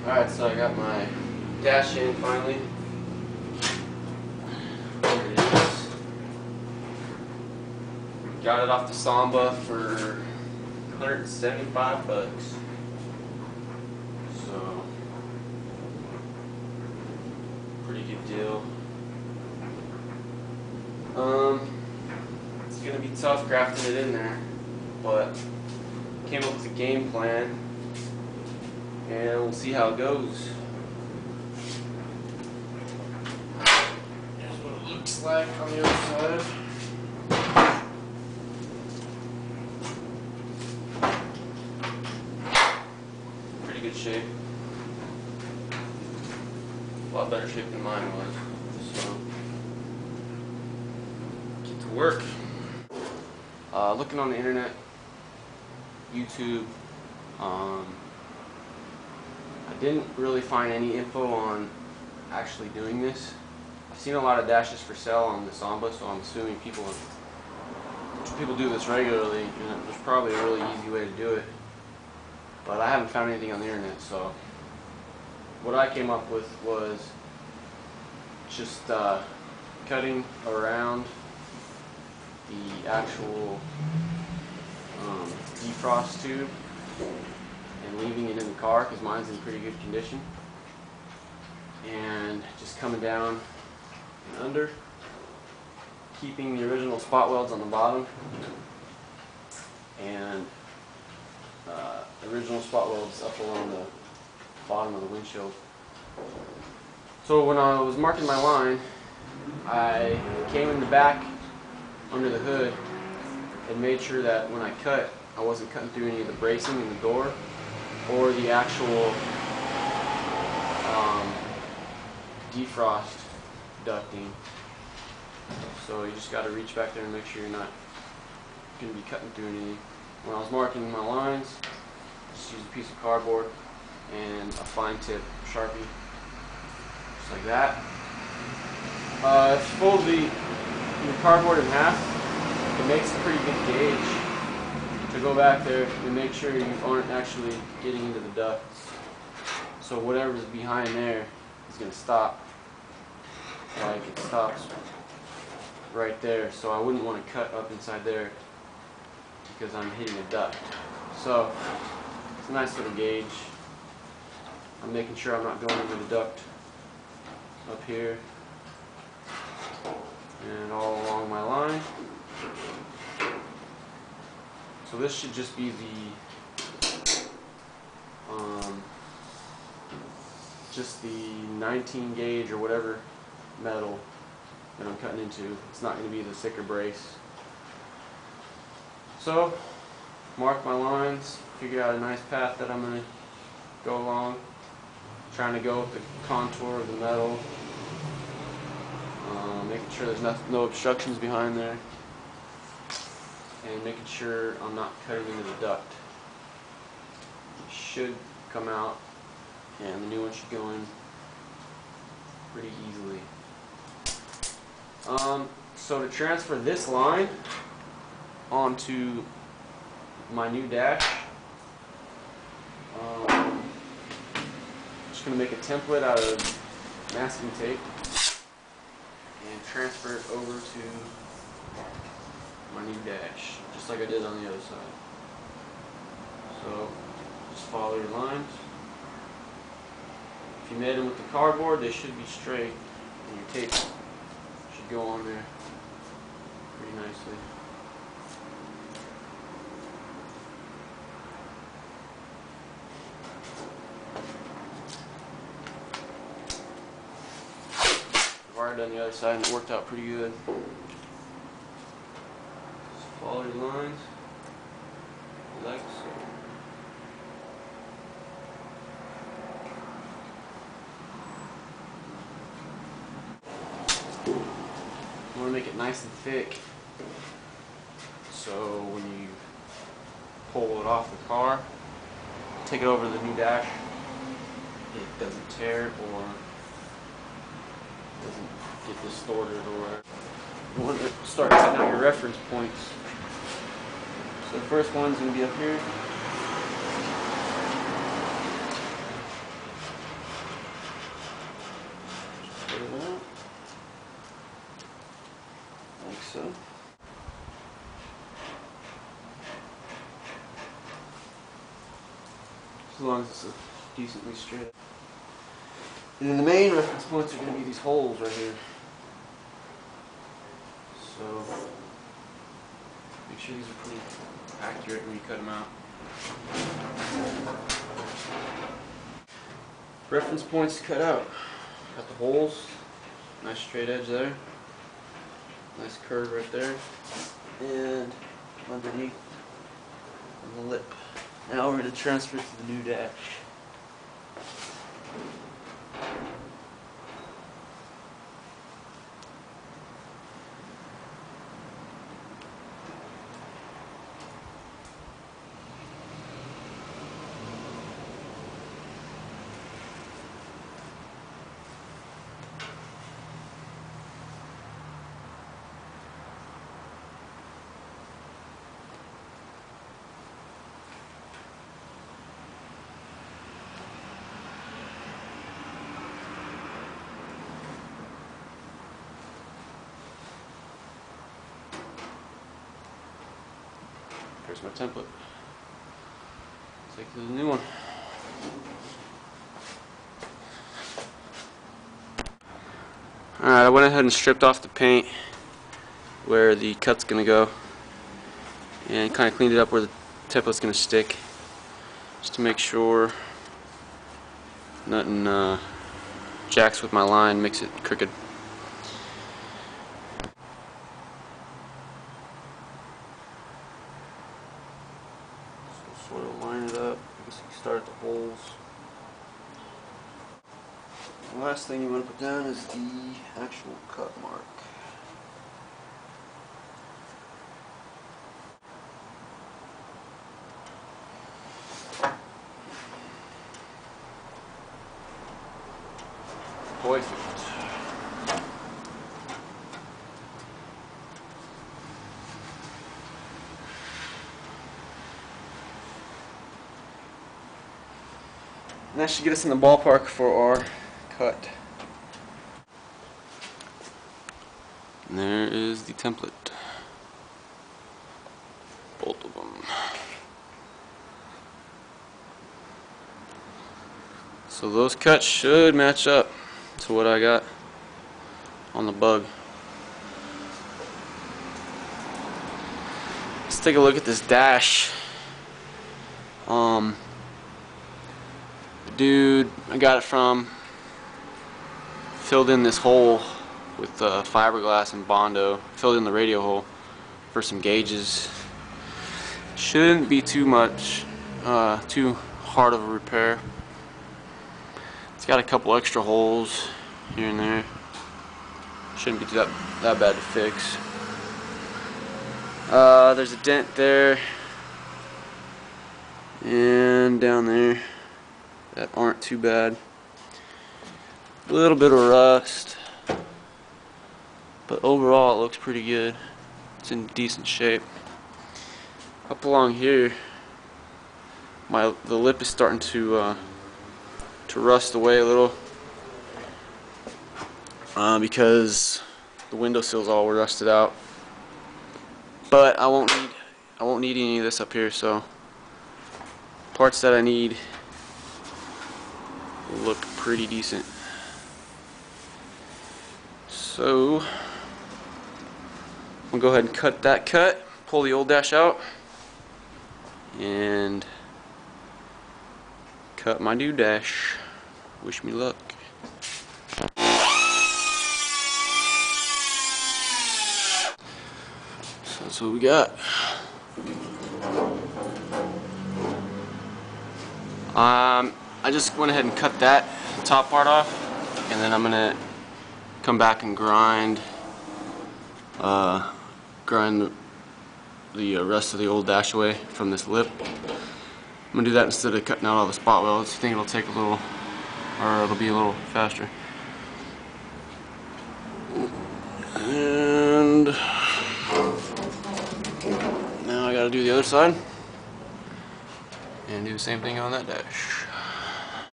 Alright, so I got my dash in finally. There it is. Got it off the Samba for 175 bucks. So, pretty good deal. It's gonna be tough grafting it in there, but came up with a game plan, and we'll see how it goes. Here's what it looks like on the other side. Pretty good shape. A lot better shape than mine was. So, get to work. Looking on the internet, YouTube, I didn't really find any info on actually doing this. I've seen a lot of dashes for sale on the Samba, so I'm assuming people do this regularly, and there's probably a really easy way to do it. But I haven't found anything on the internet, so what I came up with was just cutting around the actual defrost tube and leaving it in the car, because mine's in pretty good condition, and just coming down and under, keeping the original spot welds on the bottom, and original spot welds up along the bottom of the windshield. So when I was marking my line, I came in the back under the hood and made sure that when I cut, I wasn't cutting through any of the bracing in the door or the actual defrost ducting. So you just got to reach back there and make sure you're not going to be cutting through anything. When I was marking my lines, just use a piece of cardboard and a fine tip Sharpie, just like that. If you fold the cardboard in half, it makes a pretty good gauge to go back there and make sure you aren't actually getting into the ducts. So whatever's behind there is going to stop. Like it stops right there. So I wouldn't want to cut up inside there because I'm hitting a duct. So it's a nice little gauge. I'm making sure I'm not going into the duct up here and all along my line. So this should just be the 19 gauge or whatever metal that I'm cutting into. It's not going to be the thicker brace. So mark my lines, figure out a nice path that I'm going to go along, trying to go with the contour of the metal, making sure there's no obstructions behind there, and making sure I'm not cutting into the duct. It should come out, and the new one should go in pretty easily. So to transfer this line onto my new dash, I'm just going to make a template out of masking tape and transfer it over to my new dash, just like I did on the other side. So just follow your lines. If you made them with the cardboard, they should be straight, and your tape should go on there pretty nicely. I've already done the other side and it worked out pretty good. Just follow your lines like so. You want to make it nice and thick, so when you pull it off the car, take it over to the new dash, it doesn't tear or doesn't get distorted or whatever. You want to start cutting out your reference points. So the first one's going to be up here. long as it's decently straight. And then the main reference points are going to be these holes right here. So make sure these are pretty accurate when you cut them out. Reference points cut out. Got the holes, nice straight edge there, nice curve right there, and underneath on the lip. Now we're going to transfer to the new dash. Here's my template. Take to the new one. Alright, I went ahead and stripped off the paint where the cut's going to go and kind of cleaned it up where the template's going to stick, just to make sure nothing jacks with my line, makes it crooked. So sort of line it up. I guess you can start at the holes. The last thing you want to put down is the actual cut mark. Perfect. And that should get us in the ballpark for our cut. And there is the template. Both of them. So those cuts should match up to what I got on the bug. Let's take a look at this dash. The dude I got it from filled in this hole with fiberglass and Bondo, filled in the radio hole for some gauges. Shouldn't be too hard of a repair. It's got a couple extra holes here and there. Shouldn't be that bad to fix. There's a dent there and down there that aren't too bad. A little bit of rust, but overall it looks pretty good. It's in decent shape. Up along here, the lip is starting to rust away a little because the windowsills all were rusted out. But I won't need any of this up here, so parts that I need look pretty decent. So I'll go ahead and cut that cut, pull the old dash out, and cut my new dash. Wish me luck. So that's what we got. I just went ahead and cut that top part off, and then I'm gonna come back and grind the rest of the old dash away from this lip. I'm gonna do that instead of cutting out all the spot welds. I think it'll take a little, or it'll be a little faster. And now I gotta do the other side and do the same thing on that dash.